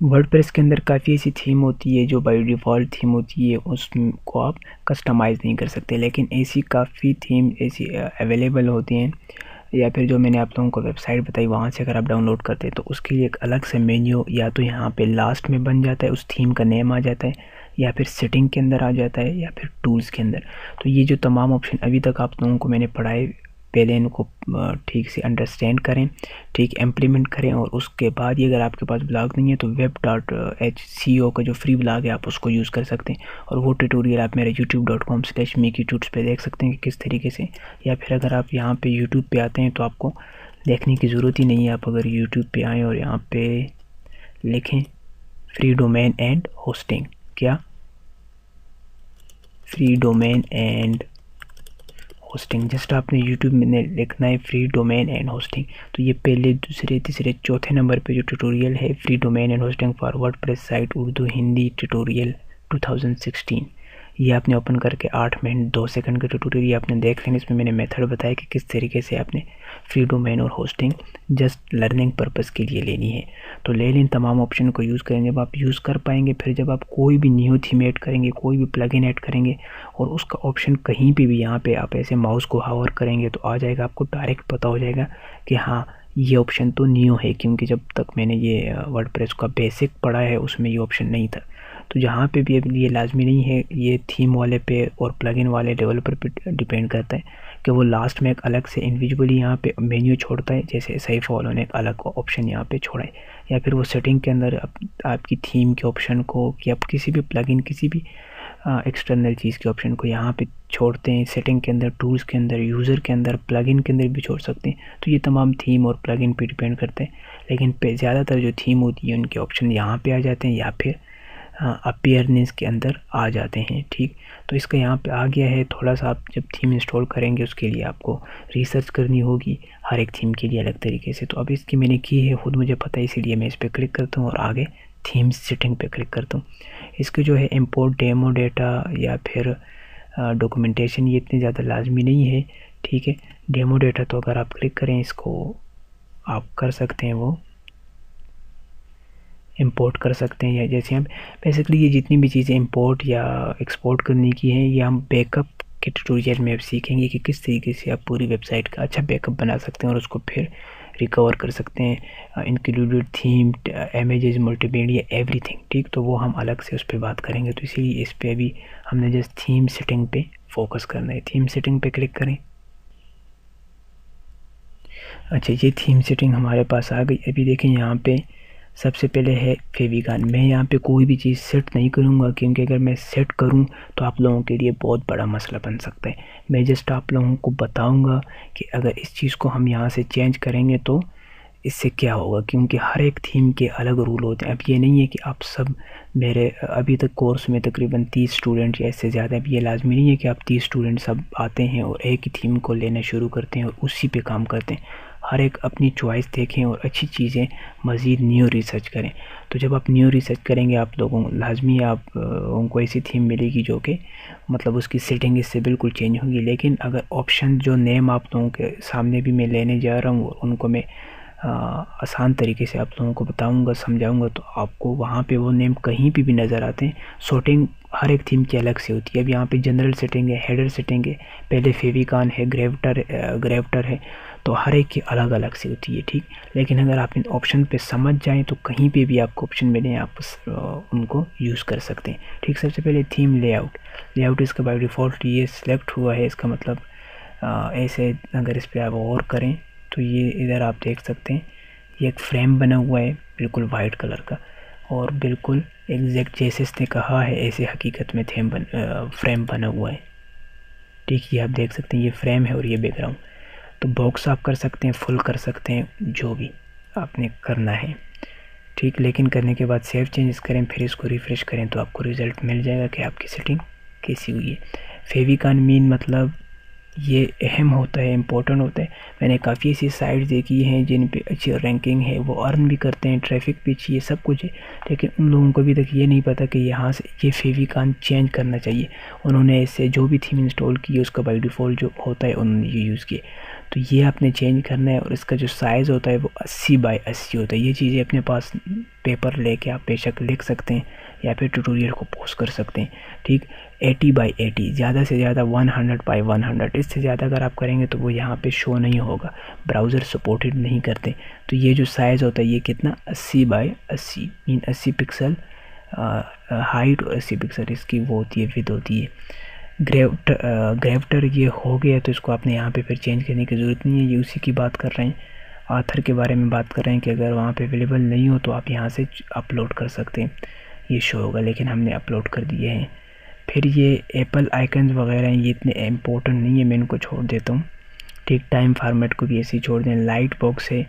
WordPress के अंदर काफ़ी ऐसी थीम होती है जो बाय डिफ़ॉल्ट थीम होती है, उसको आप कस्टमाइज़ नहीं कर सकते, लेकिन ऐसी काफ़ी थीम ऐसी अवेलेबल होती हैं, या फिर जो मैंने आप लोगों को वेबसाइट बताई वहाँ से अगर आप डाउनलोड करते हैं तो उसके लिए एक अलग से मेन्यू या तो यहाँ पे लास्ट में बन जाता है, उस थीम का नेम आ जाता है, या फिर सेटिंग के अंदर आ जाता है, या फिर टूल्स के अंदर। तो ये जो तमाम ऑप्शन अभी तक आप लोगों को मैंने पढ़ाए, पहले इनको ठीक से अंडरस्टैंड करें, ठीक इम्प्लीमेंट करें, और उसके बाद ही अगर आपके पास ब्लॉग नहीं है तो web.hco का जो फ्री ब्लॉग है आप उसको यूज़ कर सकते हैं, और वो ट्यूटोरियल आप मेरे youtube.com/mikitutes पे देख सकते हैं कि किस तरीके से। या फिर अगर आप यहाँ पे यूट्यूब पे आते हैं तो आपको देखने की ज़रूरत ही नहीं है, आप अगर यूट्यूब पे आएँ और यहाँ पे लिखें फ्री डोमेन एंड होस्टिंग, क्या free domain and hosting, just आपने यूट्यूब में लिखना है फ्री डोमेन एंड होस्टिंग। तो ये पहले, दूसरे, तीसरे, चौथे नंबर पे जो ट्यूटोरियल है free domain and hosting for WordPress site Urdu Hindi tutorial 2016, ये आपने ओपन करके 8 मिनट 2 सेकंड का ट्यूटोरियल ये आपने देख लेना। इसमें मैंने मेथड बताया कि किस तरीके से आपने फ्री डोमेन और होस्टिंग जस्ट लर्निंग पर्पज़ के लिए लेनी है। तो ले लें, तमाम ऑप्शन को यूज़ करें। जब आप यूज़ कर पाएंगे, फिर जब आप कोई भी न्यू थीम ऐड करेंगे, कोई भी प्लगइन ऐड करेंगे, और उसका ऑप्शन कहीं पे भी यहाँ पे आप ऐसे माउस को हावर करेंगे तो आ जाएगा, आपको डायरेक्ट पता हो जाएगा कि हाँ ये ऑप्शन तो न्यू है, क्योंकि जब तक मैंने ये वर्डप्रेस का बेसिक पढ़ा है उसमें ये ऑप्शन नहीं था। तो जहाँ पे भी अब ये लाजमी नहीं है, ये थीम वाले पे और प्लगइन वाले डेवलपर पे डिपेंड करता है कि वो लास्ट में एक अलग से इंडिविजुअली यहाँ पे मेन्यू छोड़ता है, जैसे सैफ वालों ने एक अलग ऑप्शन यहाँ पे छोड़ा है, या फिर वो सेटिंग के अंदर आपकी थीम के ऑप्शन को, कि आप किसी भी प्लगइन, किसी भी एक्सटर्नल चीज़ के ऑप्शन को यहाँ पे छोड़ते हैं। सेटिंग के अंदर, टूल्स के अंदर, यूज़र के अंदर, प्लगइन के अंदर भी छोड़ सकते हैं। तो ये तमाम थीम और प्लगइन पे डिपेंड करते हैं, लेकिन ज़्यादातर जो थीम होती है उनके ऑप्शन यहाँ पे आ जाते हैं, या फिर अपीयरनेस के अंदर आ जाते हैं। ठीक, तो इसका यहाँ पे आ गया है। थोड़ा सा आप जब थीम इंस्टॉल करेंगे उसके लिए आपको रिसर्च करनी होगी हर एक थीम के लिए अलग तरीके से। तो अब इसकी मैंने की है, खुद मुझे पता है, इसीलिए मैं इस पर क्लिक करता हूँ और आगे थीम सेटिंग पे क्लिक करता हूँ। इसके जो है इंपोर्ट डेमो डेटा या फिर डॉक्यूमेंटेशन, ये इतने ज़्यादा लाजमी नहीं है। ठीक है, डेमो डेटा तो अगर आप क्लिक करें इसको आप कर सकते हैं, वो इंपोर्ट कर सकते हैं, या जैसे हम बेसिकली ये जितनी भी चीज़ें इंपोर्ट या एक्सपोर्ट करने की हैं ये हम बैकअप के ट्यूटोरियल में अब सीखेंगे कि किस तरीके से आप पूरी वेबसाइट का अच्छा बैकअप बना सकते हैं और उसको फिर रिकवर कर सकते हैं, included theme, images, multimedia, everything. ठीक, तो वो हम अलग से उस पर बात करेंगे। तो इसीलिए इस पर अभी हमने जस्ट थीम सेटिंग पे फोकस करना है। थीम सेटिंग पे क्लिक करें। अच्छा, ये थीम सेटिंग हमारे पास आ गई। अभी देखें यहाँ पे सबसे पहले है फेविकॉन। मैं यहाँ पे कोई भी चीज़ सेट नहीं करूँगा, क्योंकि अगर मैं सेट करूँ तो आप लोगों के लिए बहुत बड़ा मसला बन सकता है। मैं जस्ट आप लोगों को बताऊँगा कि अगर इस चीज़ को हम यहाँ से चेंज करेंगे तो इससे क्या होगा, क्योंकि हर एक थीम के अलग रूल होते हैं। अब ये नहीं है कि आप सब, मेरे अभी तक कोर्स में तकरीबन 30 स्टूडेंट या इससे ज़्यादा, अब ये लाजमी नहीं है कि आप 30 स्टूडेंट सब आते हैं और एक ही थीम को लेना शुरू करते हैं और उसी पे काम करते हैं। हर एक अपनी चॉइस देखें और अच्छी चीज़ें मज़ीद न्यू रिसर्च करें। तो जब आप न्यू रिसर्च करेंगे आप लोगों लाजमी आप उनको ऐसी थीम मिलेगी जो कि मतलब उसकी सेटिंग इससे बिल्कुल चेंज होगी। लेकिन अगर ऑप्शन जो नेम आप लोगों के सामने भी मैं लेने जा रहा हूँ उनको मैं आसान तरीके से आप लोगों को बताऊंगा, समझाऊंगा, तो आपको वहाँ पे वो नेम कहीं भी नज़र आते हैं। शॉर्टिंग हर एक थीम की अलग से होती है। अब यहाँ पे जनरल सेटिंग है, हेडर सेटिंग है, पहले फेविकॉन है, ग्रेविटर है, तो हर एक की अलग अलग से होती है। ठीक, लेकिन अगर आप इन ऑप्शन पे समझ जाएं तो कहीं पे भी आपको ऑप्शन मिले आप उनको यूज़ कर सकते हैं। ठीक, सबसे पहले थीम लेआउट इसका बाय डिफ़ॉल्ट ये सिलेक्ट हुआ है। इसका मतलब ऐसे अगर इस पर आप और करें तो ये इधर आप देख सकते हैं ये एक फ्रेम बना हुआ है बिल्कुल वाइट कलर का, और बिल्कुल एग्जैक्ट जैसे इसने कहा है ऐसे हकीकत में फ्रेम बना हुआ है। ठीक, ये आप देख सकते हैं ये फ्रेम है और ये बैकग्राउंड। तो बॉक्स आप कर सकते हैं, फुल कर सकते हैं, जो भी आपने करना है। ठीक, लेकिन करने के बाद सेव चेंजेस करें, फिर इसको रिफ़्रेश करें तो आपको रिज़ल्ट मिल जाएगा कि आपकी सेटिंग कैसी हुई है। फेविकॉन मीन मतलब ये अहम होता है, इम्पोर्टेंट होता है। मैंने काफ़ी ऐसी साइट्स देखी हैं जिन पे अच्छी रैंकिंग है, वो अर्न भी करते हैं, ट्रैफिक भी चाहिए, सब कुछ है, लेकिन उन लोगों को अभी तक ये नहीं पता कि यहाँ से ये फेविकॉन चेंज करना चाहिए। उन्होंने इससे जो भी थीम इंस्टॉल की है उसका बाय डिफ़ॉल्ट जो होता है उन्होंने ये यूज़ किए। तो ये आपने चेंज करना है। और इसका जो साइज़ होता है वो 80 बाई 80 होता है। ये चीज़ें अपने पास पेपर लेके आप बेशक लिख सकते हैं या फिर ट्यूटोरियल को पोस्ट कर सकते हैं, ठीक। 80 बाई 80, ज़्यादा से ज़्यादा 100 बाई 100, इससे ज़्यादा अगर आप करेंगे तो वो यहाँ पे शो नहीं होगा, ब्राउज़र सपोर्टेड नहीं करते। तो ये जो साइज़ होता है ये कितना 80 बाई 80 मीन 80 पिक्सल हाइट और 80 पिक्सल इसकी वो होती है, विड्थ होती है। ग्रेविटर ये हो गया तो इसको आपने यहाँ पे फिर चेंज करने की ज़रूरत नहीं है, ये उसी की बात कर रहे हैं। आथर के बारे में बात कर रहे हैं कि अगर वहाँ पे अवेलेबल नहीं हो तो आप यहाँ से अपलोड कर सकते हैं, ये शो होगा, लेकिन हमने अपलोड कर दिए हैं। फिर ये एप्पल आइकन्स वगैरह हैं, ये इतने इम्पोर्टेंट नहीं है, मैं इनको छोड़ देता हूँ, ठीक। टाइम फॉर्मेट को भी ऐसे ही छोड़ दें। लाइट बॉक्स है,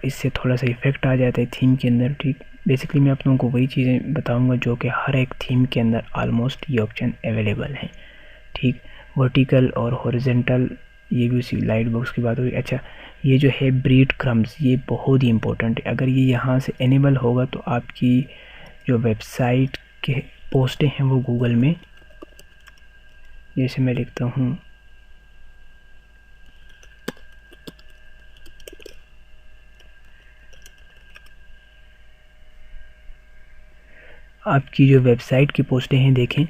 इससे थोड़ा सा इफेक्ट आ जाता है थीम के अंदर, ठीक। बेसिकली मैं आप लोगों को वही चीज़ें बताऊंगा जो कि हर एक थीम के अंदर ऑलमोस्ट ये ऑप्शन अवेलेबल हैं, ठीक। वर्टिकल और हॉरिजॉन्टल, ये भी उसी लाइट बॉक्स की बात हुई। अच्छा, ये जो है ब्रीड क्रम्स, ये बहुत ही इंपॉर्टेंट है। अगर ये यहाँ से इनेबल होगा तो आपकी जो वेबसाइट के पोस्टें हैं वो गूगल में, जैसे मैं लिखता हूँ आपकी जो वेबसाइट की पोस्टें हैं, देखें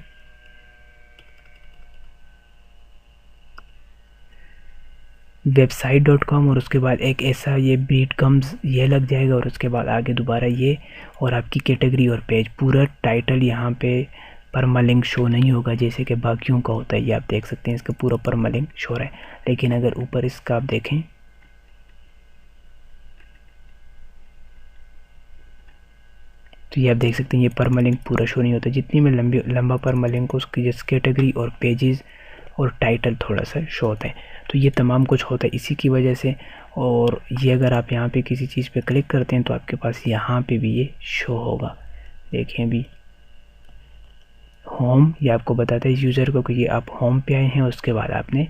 website.com और उसके बाद एक ऐसा ये ब्रीड कम्स ये लग जाएगा और उसके बाद आगे दोबारा ये, और आपकी कैटेगरी और पेज, पूरा टाइटल यहाँ पे परमालिंक शो नहीं होगा जैसे कि बाकियों का होता है। ये आप देख सकते हैं इसका पूरा परमालिंक शो रहा है, लेकिन अगर ऊपर इसका आप देखें तो ये आप देख सकते हैं ये परमालिंक पूरा शो नहीं होता। जितनी में लंबा परमालिंक उसकी जैसे कैटेगरी और पेजेस और टाइटल थोड़ा सा शो होता है। तो ये तमाम कुछ होता है इसी की वजह से। और ये अगर आप यहाँ पे किसी चीज़ पे क्लिक करते हैं तो आपके पास यहाँ पे भी ये शो होगा, देखें अभी होम, ये आपको बताता है यूज़र को कि ये आप होम पे आए हैं। उसके बाद आपने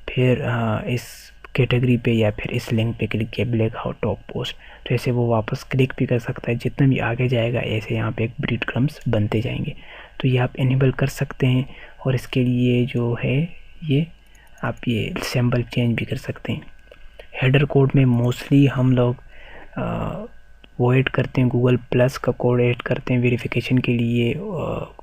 फिर इस कैटेगरी पे या फिर इस लिंक पे क्लिक किया, ब्लैक हाउ टॉप पोस्ट, तो ऐसे वो वापस क्लिक भी कर सकता है। जितना भी आगे जाएगा ऐसे यहाँ पे एक ब्रीड क्रम्स बनते जाएंगे। तो ये आप इनेबल कर सकते हैं। और इसके लिए जो है ये आप ये सिंबल चेंज भी कर सकते हैं। हेडर कोड में मोस्टली हम लोग वो ऐड करते हैं, गूगल प्लस का कोड ऐड करते हैं वेरिफिकेशन के लिए,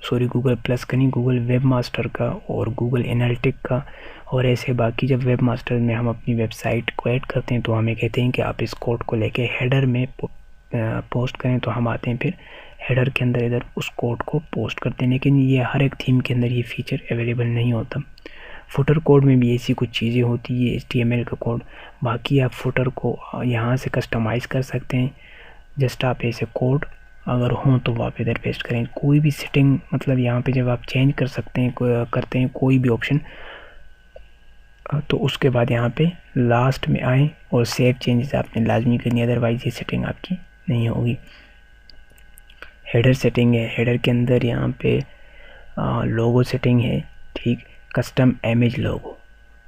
सॉरी गूगल प्लस का नहीं, गूगल वेब मास्टर का और गूगल एनालिटिक का। और ऐसे बाकी जब वेब मास्टर में हम अपनी वेबसाइट को ऐड करते हैं तो हमें कहते हैं कि आप इस कोड को लेके हेडर में पोस्ट करें, तो हम आते हैं फिर हेडर के अंदर इधर उस कोड को पोस्ट करते हैं। लेकिन ये हर एक थीम के अंदर ये फीचर अवेलेबल नहीं होता। फुटर कोड में भी ऐसी कुछ चीज़ें होती है, HTML का कोड। बाकी आप फुटर को यहाँ से कस्टमाइज़ कर सकते हैं। जस्ट आप ऐसे कोड अगर हों तो वो आप इधर पेस्ट करें। कोई भी सेटिंग मतलब यहाँ पे जब आप चेंज कर सकते हैं करते हैं कोई भी ऑप्शन, तो उसके बाद यहाँ पे लास्ट में आए और सेव चेंजेस आपने लाजमी करनी, अदरवाइज ये सेटिंग आपकी नहीं होगी। हेडर सेटिंग है, हेडर के अंदर यहाँ पे लोगो सेटिंग है, ठीक। कस्टम इमेज लोगो,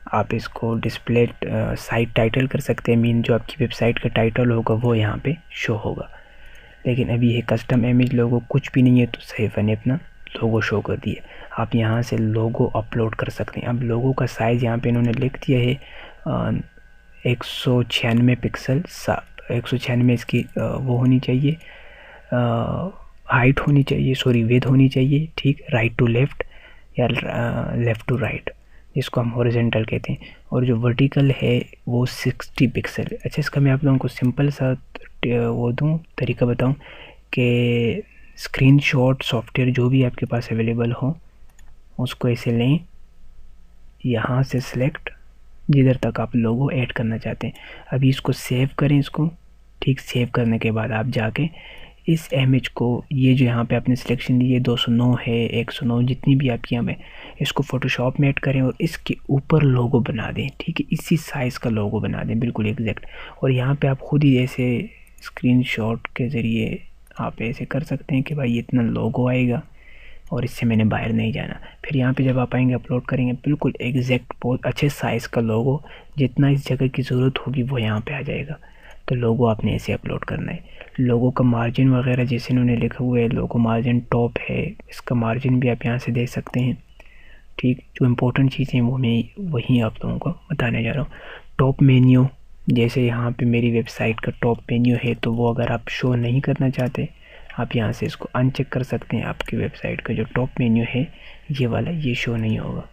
आप इसको डिस्प्ले साइट टाइटल कर सकते हैं, मीन जो आपकी वेबसाइट का टाइटल होगा वो यहाँ पे शो होगा। लेकिन अभी ये कस्टम इमेज लोगो कुछ भी नहीं है, तो सैफ ने अपना लोगो शो कर दिया। आप यहाँ से लोगो अपलोड कर सकते हैं। अब लोगो का साइज़ यहाँ पे इन्होंने लिख दिया है 196 पिक्सल, 196 इसकी वो होनी चाहिए, हाइट होनी चाहिए, सॉरी विड्थ होनी चाहिए, ठीक। राइट टू लेफ़्ट या लेफ़्ट टू राइट, जिसको हम हॉरिजॉन्टल कहते हैं। और जो वर्टिकल है वो 60 पिक्सल। अच्छा, इसका मैं आप लोगों को सिंपल सा वो दूँ तरीका बताऊँ कि स्क्रीनशॉट सॉफ्टवेयर जो भी आपके पास अवेलेबल हो उसको ऐसे लें, यहाँ से सिलेक्ट जिधर तक आप लोगो ऐड करना चाहते हैं। अभी इसको सेव करें इसको, ठीक। सेव करने के बाद आप जाके इस इमेज को, ये जो यहाँ पे आपने सिलेक्शन दी है 209 है, 109, जितनी भी आपकी यहाँ पे, इसको फ़ोटोशॉप में ऐड करें और इसके ऊपर लोगो बना दें, ठीक है। इसी साइज़ का लोगो बना दें बिल्कुल एग्जैक्ट। और यहाँ पे आप खुद ही ऐसे स्क्रीनशॉट के ज़रिए आप ऐसे कर सकते हैं कि भाई इतना लोगो आएगा और इससे मैंने बाहर नहीं जाना। फिर यहाँ पे जब आप आएंगे अपलोड करेंगे बिल्कुल एग्जैक्ट बहुत अच्छे साइज़ का लोगो, जितना इस जगह की ज़रूरत होगी वो यहाँ पे आ जाएगा। तो लोगो आपने ऐसे अपलोड करना है। लोगो का मार्जिन वगैरह जैसे इन्होंने लिखा हुआ है, लोगो मार्जिन टॉप है, इसका मार्जिन भी आप यहाँ से दे सकते हैं, ठीक। जो इम्पोर्टेंट चीज़ें वो मैं वहीं आप लोगों को बताने जा रहा हूँ। टॉप मेन्यू, जैसे यहाँ पे मेरी वेबसाइट का टॉप मेन्यू है, तो वो अगर आप शो नहीं करना चाहते, आप यहाँ से इसको अनचेक कर सकते हैं। आपकी वेबसाइट का जो टॉप मेन्यू है ये वाला, ये शो नहीं होगा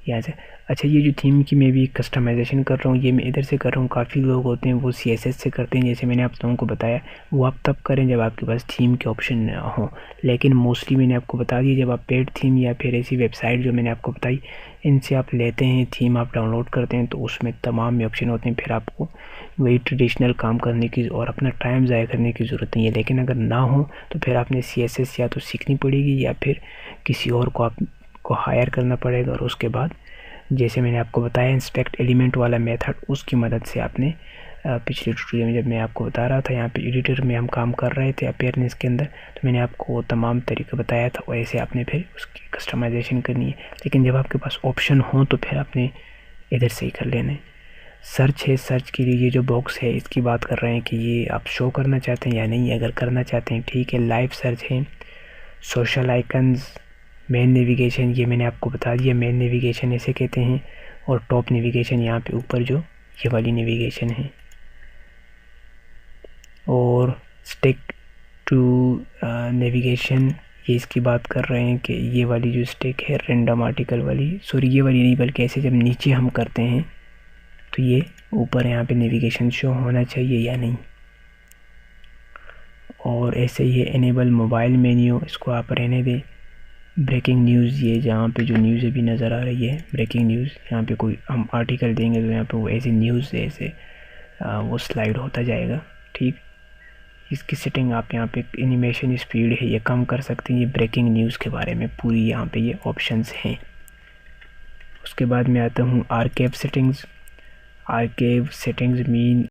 यहाँ से। अच्छा, ये जो थीम की मैं भी कस्टमाइजेशन कर रहा हूँ, ये मैं इधर से कर रहा हूँ। काफ़ी लोग होते हैं वो CSS से करते हैं, जैसे मैंने आप लोगों को बताया। वो आप तब करें जब आपके पास थीम के ऑप्शन ना हो, लेकिन मोस्टली मैंने आपको बता दिया, जब आप पेड थीम या फिर ऐसी वेबसाइट जो मैंने आपको बताई, इनसे आप लेते हैं थीम, आप डाउनलोड करते हैं, तो उसमें तमाम में ऑप्शन होते हैं। फिर आपको वही ट्रेडिशनल काम करने की और अपना टाइम ज़ाया करने की ज़रूरत नहीं है। लेकिन अगर ना हो तो फिर आपने CSS या तो सीखनी पड़ेगी या फिर किसी और को आपको हायर करना पड़ेगा। और उसके बाद जैसे मैंने आपको बताया इंस्पेक्ट एलिमेंट वाला मेथड, उसकी मदद से आपने पिछले ट्यूटोरियल में जब मैं आपको बता रहा था, यहाँ पे एडिटर में हम काम कर रहे थे अपीयरेंस के अंदर, तो मैंने आपको वो तमाम तरीका बताया था। वैसे आपने फिर उसकी कस्टमाइजेशन करनी है। लेकिन जब आपके पास ऑप्शन हो तो फिर आपने इधर से ही कर लेना है। सर्च है, सर्च के लिए ये जो बॉक्स है इसकी बात कर रहे हैं कि ये आप शो करना चाहते हैं या नहीं। अगर करना चाहते हैं ठीक है। लाइव सर्च है, सोशल आइकन्स, मेन नेविगेशन, ये मैंने आपको बता दिया, मेन नेविगेशन ऐसे कहते हैं। और टॉप नेविगेशन यहाँ पे ऊपर जो ये वाली नेविगेशन है। और स्टिक टू नेविगेशन, ये इसकी बात कर रहे हैं कि ये वाली जो स्टिक है रैंडम आर्टिकल वाली, सॉरी ये वाली नहीं, बल्कि ऐसे जब नीचे हम करते हैं तो ये ऊपर यहाँ पे नेविगेशन शो होना चाहिए या नहीं। और ऐसे ही है इनेबल मोबाइल मेन्यू, इसको आप रहने दें। ब्रेकिंग न्यूज़, ये जहाँ पे जो न्यूज़ अभी नज़र आ रही है ब्रेकिंग न्यूज़, यहाँ पे कोई हम आर्टिकल देंगे तो यहाँ पे वो ऐसे न्यूज़ ऐसे वो स्लाइड होता जाएगा। ठीक, इसकी सेटिंग आप यहाँ पे एनिमेशन स्पीड है ये कम कर सकते हैं। ये ब्रेकिंग न्यूज़ के बारे में पूरी यहाँ पे ये ऑप्शंस हैं। उसके बाद मैं आता हूँ archive settings. Archive settings mean